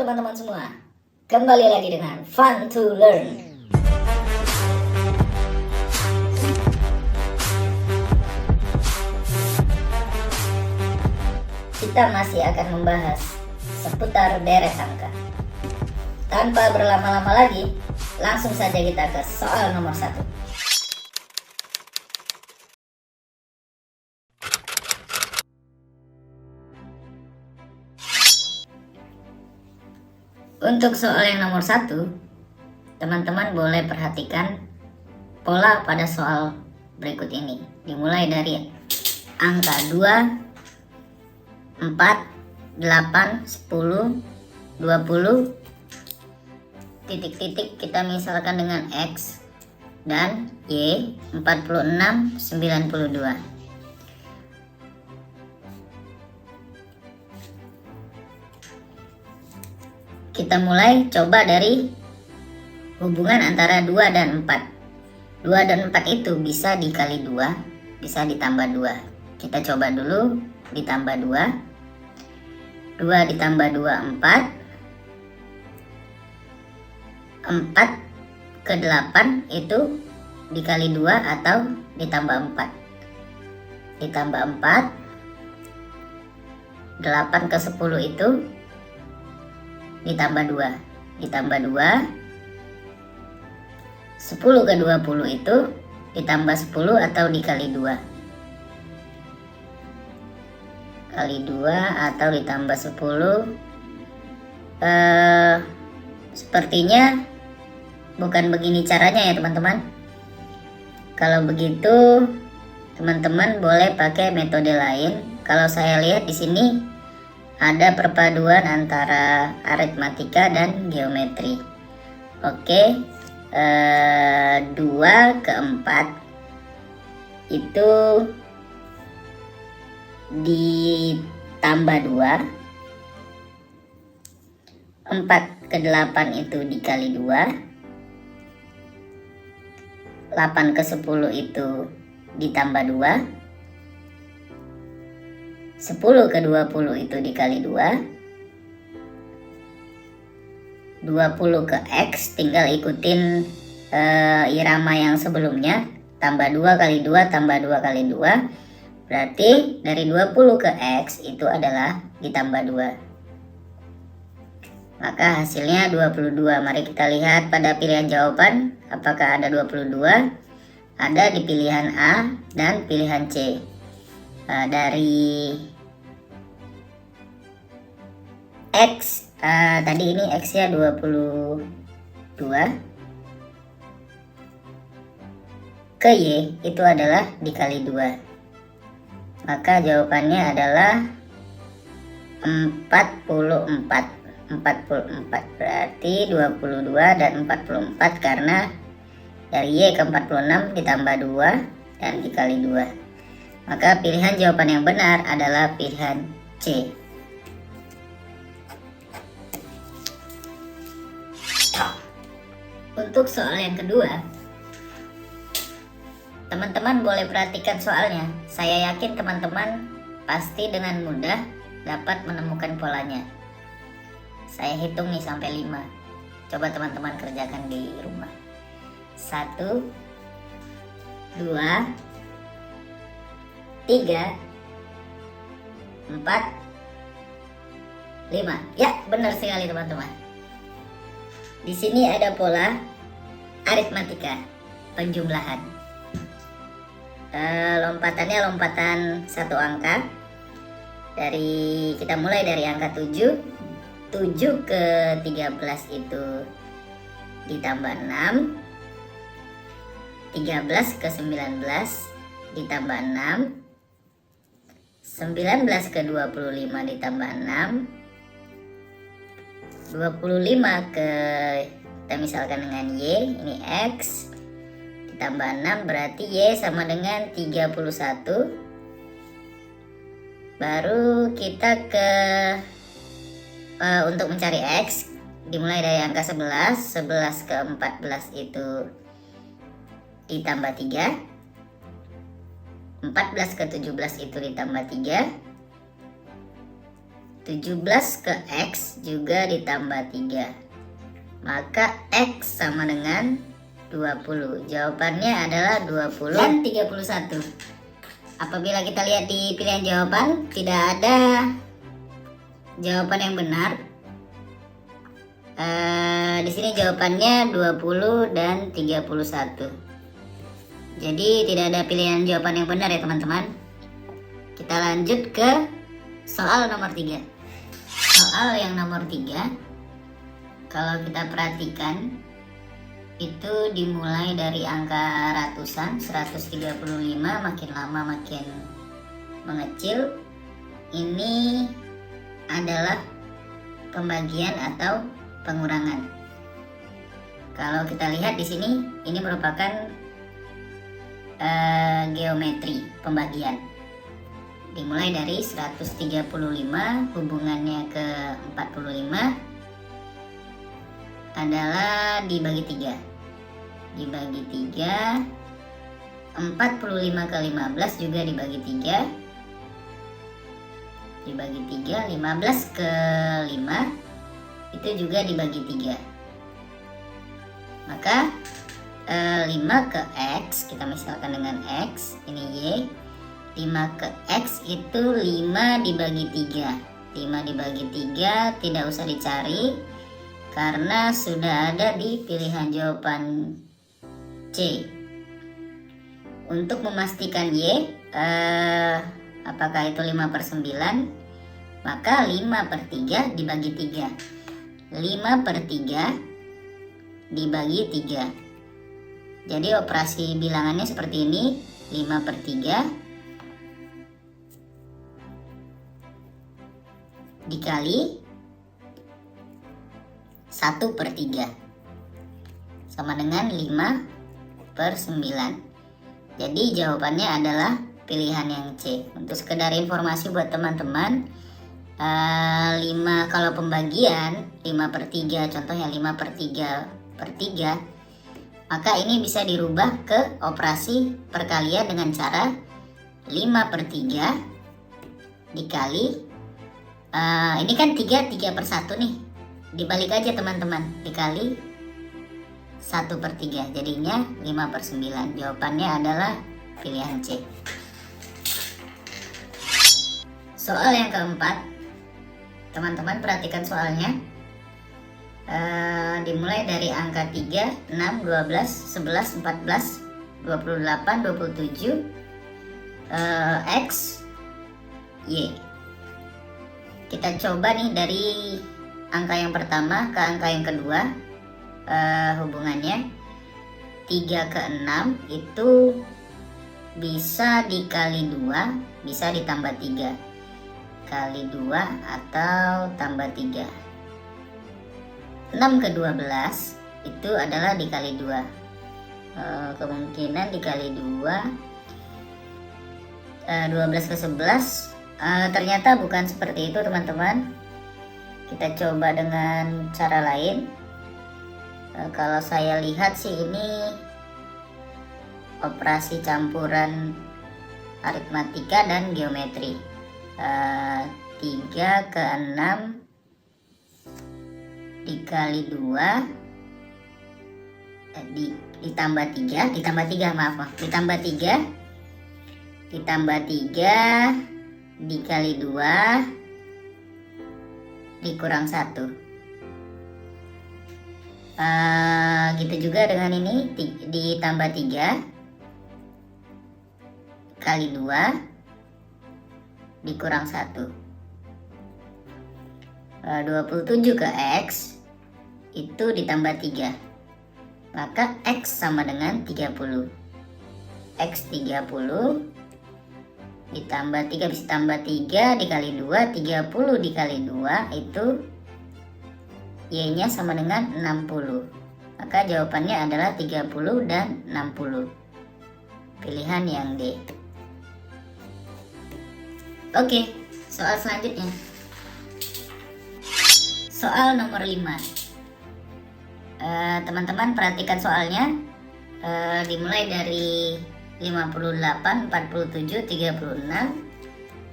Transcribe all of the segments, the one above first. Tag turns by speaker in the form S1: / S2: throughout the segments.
S1: teman-teman semua, kembali lagi dengan Fun to Learn. Kita masih akan membahas seputar deret angka. Tanpa berlama-lama lagi, langsung saja kita ke soal nomor 1. Untuk soal yang nomor 1, teman-teman boleh perhatikan pola pada soal berikut ini. Dimulai dari angka 2, 4, 8, 10, 20, titik-titik kita misalkan dengan X dan Y, 46, 92. Kita mulai coba dari hubungan antara 2 dan 4. 2 dan 4 itu bisa dikali 2, bisa ditambah 2. Kita coba dulu ditambah 2. 2 ditambah 2, 4. 4 ke 8 itu dikali 2 atau ditambah 4. Ditambah 4. 8 ke 10 itu ditambah 2, ditambah 2. 10 ke 20 itu ditambah 10 atau dikali 2. Kali 2 atau ditambah 10. Sepertinya bukan begini caranya ya teman-teman. Kalau begitu teman-teman boleh pakai metode lain. Kalau saya lihat di sini ada perpaduan antara aritmatika dan geometri. Oke, 2 ke 4 itu ditambah 2. 4 ke 8 itu dikali 2. 8 ke 10 itu ditambah 2. 10 ke 20 itu dikali 2. 20 ke X, tinggal ikutin irama yang sebelumnya. Tambah 2 kali 2 tambah 2 kali 2. Berarti dari 20 ke X itu adalah ditambah 2. Maka hasilnya 22. Mari kita lihat pada pilihan jawaban apakah ada 22. Ada di pilihan A dan pilihan C. Dari X, tadi ini X nya 22, ke Y itu adalah dikali 2. Maka jawabannya adalah 44. 44 berarti 22 dan 44 karena dari Y ke 46 ditambah 2 dan dikali 2. Maka pilihan jawaban yang benar adalah pilihan C. Untuk soal yang kedua, teman-teman boleh perhatikan soalnya. Saya yakin teman-teman pasti dengan mudah dapat menemukan polanya. Saya hitung nih sampai 5. Coba teman-teman kerjakan di rumah. 1, 2, 3, 4, 5. Ya, benar sekali teman-teman. Di sini ada pola aritmatika, penjumlahan. Lompatannya lompatan satu angka. Kita mulai dari angka 7. 7 ke 13 itu ditambah 6. 13 ke 19 ditambah 6. 19 ke 25 ditambah 6. 25 ke, kita misalkan dengan Y, ini X, ditambah 6 berarti Y sama dengan 31. Baru kita ke untuk mencari X, dimulai dari angka 11. 11 ke 14 itu ditambah 3. 14 ke 17 itu ditambah 3. 17 ke X juga ditambah 3. Maka X sama dengan 20. Jawabannya adalah 20 dan 31. Apabila kita lihat di pilihan jawaban, tidak ada jawaban yang benar. Di sini jawabannya 20 dan 31. Jadi tidak ada pilihan jawaban yang benar ya teman-teman. Kita lanjut ke soal nomor 3. Soal yang nomor 3, kalau kita perhatikan, itu dimulai dari angka ratusan, 135, makin lama makin mengecil. Ini adalah pembagian atau pengurangan. Kalau kita lihat di sini, ini merupakan geometri pembagian. Dimulai dari 135, hubungannya ke 45 adalah dibagi 3. Dibagi 3, 45 ke 15 juga dibagi 3. Dibagi 3, 15 ke 5 itu juga dibagi 3. Maka 5 ke X, kita misalkan dengan X, ini Y. 5 ke X itu 5 dibagi 3. 5 dibagi 3 tidak usah dicari, karena sudah ada di pilihan jawaban C. Untuk memastikan Y, apakah itu 5/9, maka 5/3 dibagi 3. 5/3 dibagi 3. Jadi operasi bilangannya seperti ini, 5/3 dikali 1/3 sama dengan 5/9. Jadi jawabannya adalah pilihan yang C. Untuk sekedar informasi buat teman-teman, 5 kalau pembagian 5/3, contohnya 5/3/3, maka ini bisa dirubah ke operasi perkalian dengan cara 5/3 dikali ini kan 3/1 nih, dibalik aja teman-teman, dikali 1/3, jadinya 5/9. Jawabannya adalah pilihan C. Soal yang keempat, teman-teman perhatikan soalnya. Dimulai dari angka 3, 6, 12, 11, 14, 28, 27, X, Y. Kita coba nih dari angka yang pertama ke angka yang kedua, hubungannya 3 ke 6 itu bisa dikali 2, bisa ditambah 3. Kali 2 atau tambah 3. 6 ke 12 itu adalah dikali 2. Kemungkinan dikali 2. 12 ke 11 ternyata bukan seperti itu teman-teman. Kita coba dengan cara lain. Kalau saya lihat sih ini operasi campuran aritmatika dan geometri. 3 ke 6 dikali 2 ditambah 3 dikali 2 dikurang 1. Gitu juga dengan ini, ditambah 3 kali 2 dikurang 1. 27 ke X itu ditambah 3, maka X sama dengan 30. X 30 ditambah 3, bisa tambah 3 dikali 2, 30 dikali 2 itu Y nya sama dengan 60. Maka jawabannya adalah 30 dan 60. Pilihan yang D. Oke, soal selanjutnya. Soal nomor 5. Teman-teman perhatikan soalnya. Dimulai dari 58, 47, 36.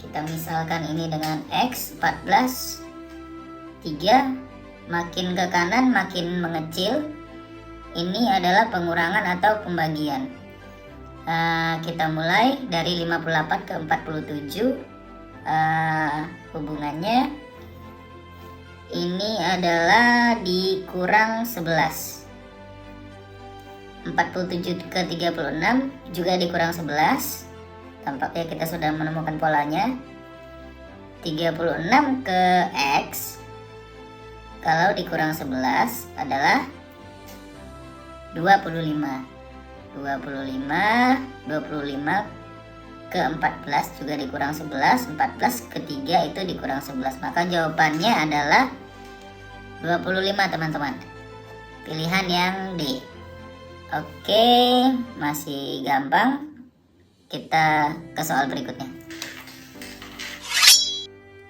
S1: Kita misalkan ini dengan X 14, 3, makin ke kanan makin mengecil. Ini adalah pengurangan atau pembagian. Kita mulai dari 58 ke 47. Hubungannya ini adalah dikurang 11. 47 ke 36 juga dikurang 11. Tampaknya kita sudah menemukan polanya. 36 ke X kalau dikurang 11 adalah 25. 25 ke 14 juga dikurang 11. 14 ke 3 itu dikurang 11. Maka jawabannya adalah 25, teman-teman. Pilihan yang D. Oke, masih gampang. Kita ke soal berikutnya.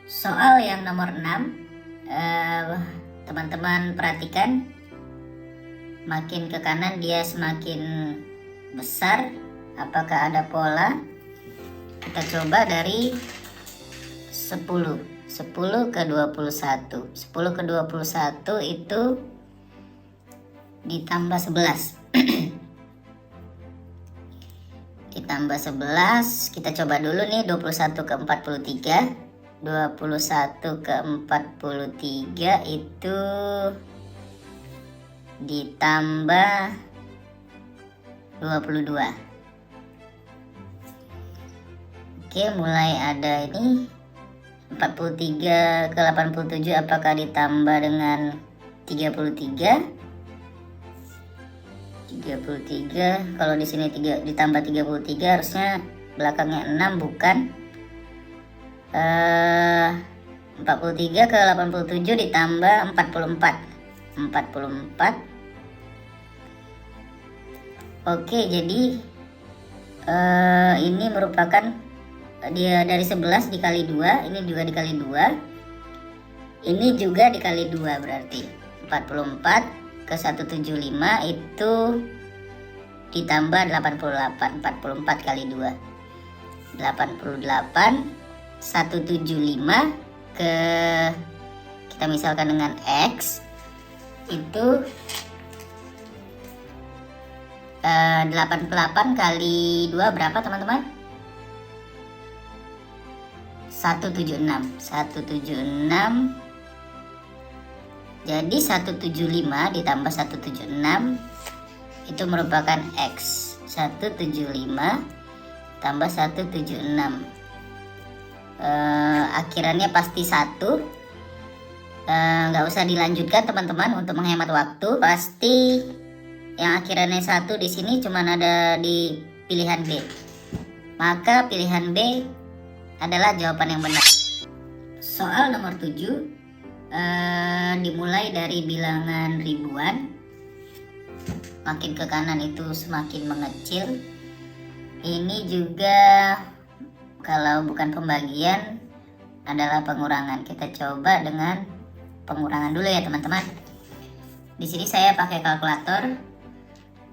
S1: Soal yang nomor 6. Teman-teman perhatikan, makin ke kanan dia semakin besar. Apakah ada pola? Kita coba dari 10 ke 21. 10 ke 21 itu ditambah 11. Ditambah 11, kita coba dulu nih 21 ke 43. 21 ke 43 itu ditambah 22. Oke, mulai ada ini 43 ke 87, apakah ditambah dengan 33? 33, kalau di sini ditambah 33 harusnya belakangnya 6, bukan. 43 ke 87 ditambah 44. Oke, jadi ini merupakan dia dari 11 dikali 2, ini juga dikali 2, ini juga dikali 2, berarti 44 ke 175 itu ditambah 88. 44 kali 2 88. 175 ke, kita misalkan dengan X itu 88 kali 2 berapa, teman-teman? 176. Jadi 175 ditambah 176 itu merupakan X. 175 tambah 176, akhirannya pasti 1. Nggak usah dilanjutkan, teman-teman, untuk menghemat waktu. Pasti yang akhirannya 1 di sini cuma ada di pilihan B. Maka pilihan B adalah jawaban yang benar. Soal nomor 7, dimulai dari bilangan ribuan. Makin ke kanan itu semakin mengecil. Ini juga kalau bukan pembagian adalah pengurangan. Kita coba dengan pengurangan dulu ya, teman-teman. Di sini saya pakai kalkulator.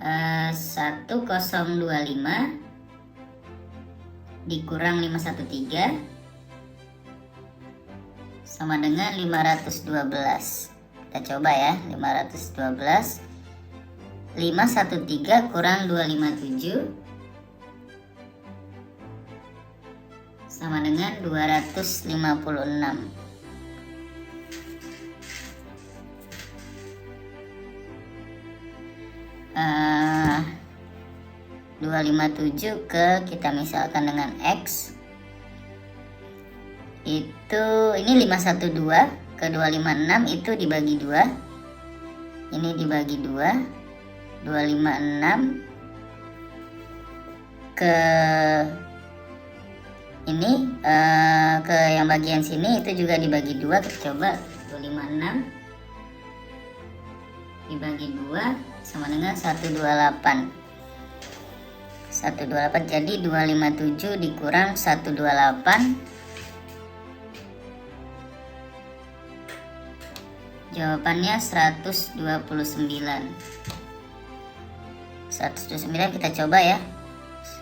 S1: 1025 dikurang 513 sama dengan 512. Kita coba ya, 512. 513 kurang 257 sama dengan 256. Uh, 257 ke, kita misalkan dengan X itu, ini 512 ke 256 itu dibagi 2. Ini dibagi 2. 256 ke ini, ke yang bagian sini itu juga dibagi 2. Kita coba 256 dibagi 2 sama dengan 128. 128, jadi 257 dikurang 128, jawabannya 129. 129 kita coba ya.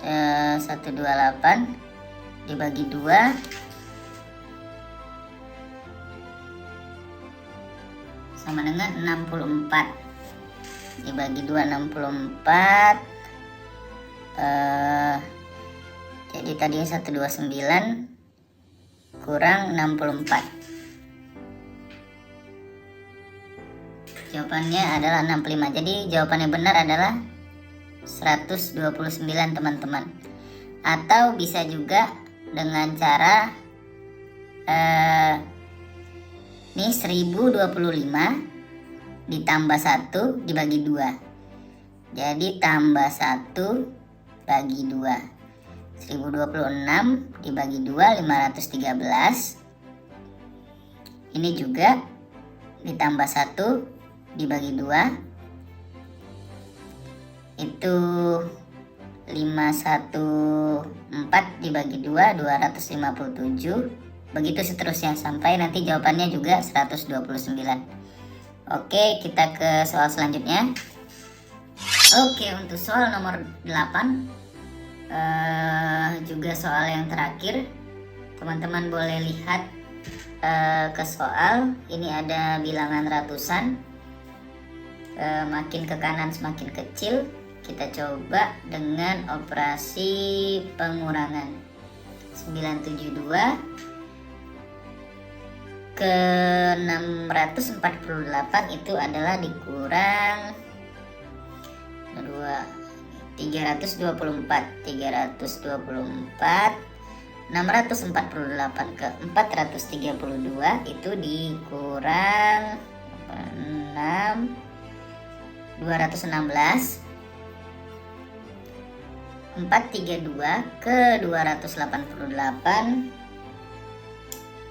S1: 128 dibagi 2 sama dengan 64. Dibagi 2 64. Jadi tadi 129 kurang 64. Jawabannya adalah 65. Jadi jawabannya benar adalah 129 teman-teman. Atau bisa juga dengan cara ini 1025 ditambah 1 dibagi 2. Jadi tambah 1 bagi 2. 1026 dibagi 2 513. Ini juga ditambah 1 dibagi 2 itu 514 dibagi 2 257. Begitu seterusnya sampai nanti jawabannya juga 129. Oke, kita ke soal selanjutnya. Oke, untuk soal nomor 8 juga soal yang terakhir. Teman-teman boleh lihat ke soal ini ada bilangan ratusan, makin ke kanan semakin kecil. Kita coba dengan operasi pengurangan. 972 ke 648 itu adalah dikurang 324 648 ke 432 itu dikurang 216. 432 ke 288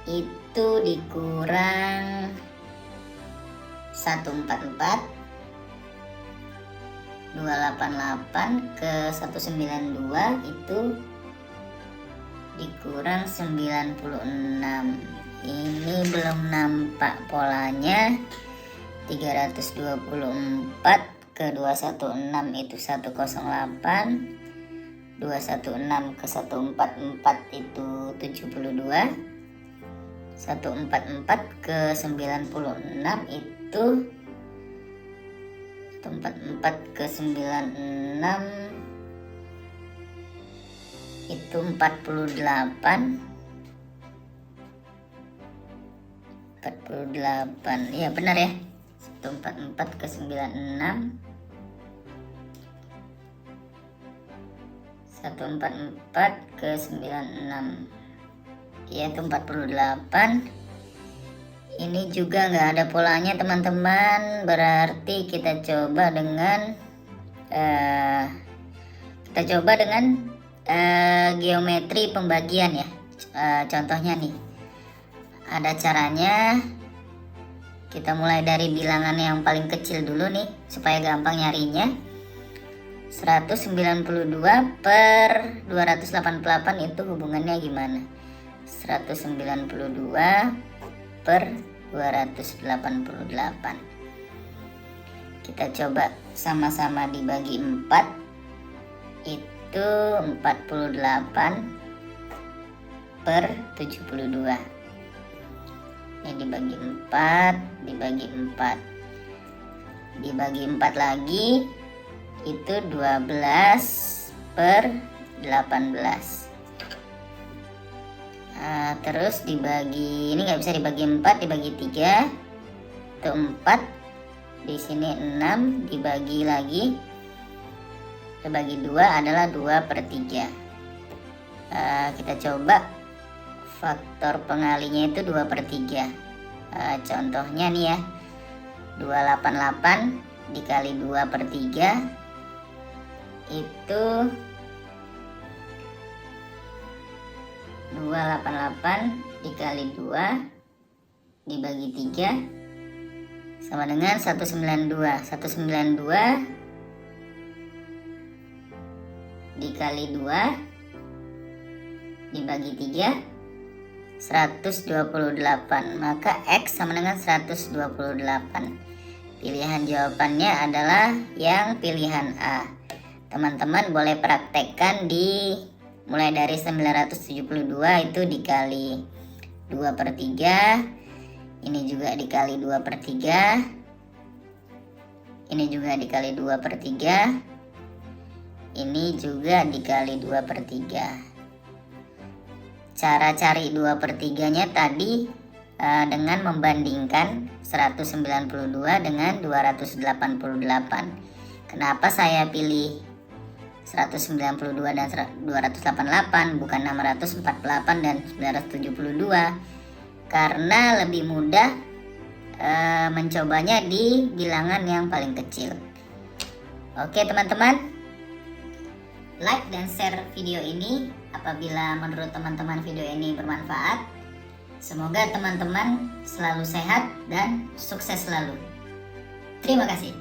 S1: itu dikurang 144. 288 ke 192 itu dikurang 96. Ini belum nampak polanya. 324 ke 216 itu 108. 216 ke 144 itu 72. 144 ke 96 itu 144 ke 96 itu 48. Ya benar ya. 144 ke 96 144 ke 96 yaitu 48. Ini juga nggak ada polanya teman-teman, berarti kita coba dengan geometri pembagian ya. Contohnya nih, ada caranya. Kita mulai dari bilangan yang paling kecil dulu nih supaya gampang nyarinya. 192 per 288 itu hubungannya gimana? 192 per 288. Kita coba sama-sama dibagi 4. Itu 48 per 72. Ini dibagi 4, dibagi 4. Dibagi 4 lagi itu 12 per 18. Terus dibagi, ini nggak bisa dibagi 4, dibagi 3 itu 4. Di sini 6 dibagi lagi, dibagi 2 adalah 2 per 3. Kita coba faktor pengalinya itu 2 per 3. Contohnya nih ya, 288 dikali 2 per 3 itu 288 dikali 2 dibagi 3 sama dengan 192. 192 dikali 2 dibagi 3 128. Maka X sama dengan 128. Pilihan jawabannya adalah yang pilihan A. Teman-teman boleh praktekkan di mulai dari 972 itu dikali 2 per 3 Ini juga dikali 2/3. Ini juga dikali 2/3. Ini juga dikali 2/3. Cara cari 2/3-nya tadi dengan membandingkan 192 dengan 288. Kenapa saya pilih 192 dan 288 bukan 648 dan 972? Karena lebih mudah mencobanya di bilangan yang paling kecil. Oke teman-teman, like dan share video ini apabila menurut teman-teman video ini bermanfaat. Semoga teman-teman selalu sehat dan sukses selalu. Terima kasih.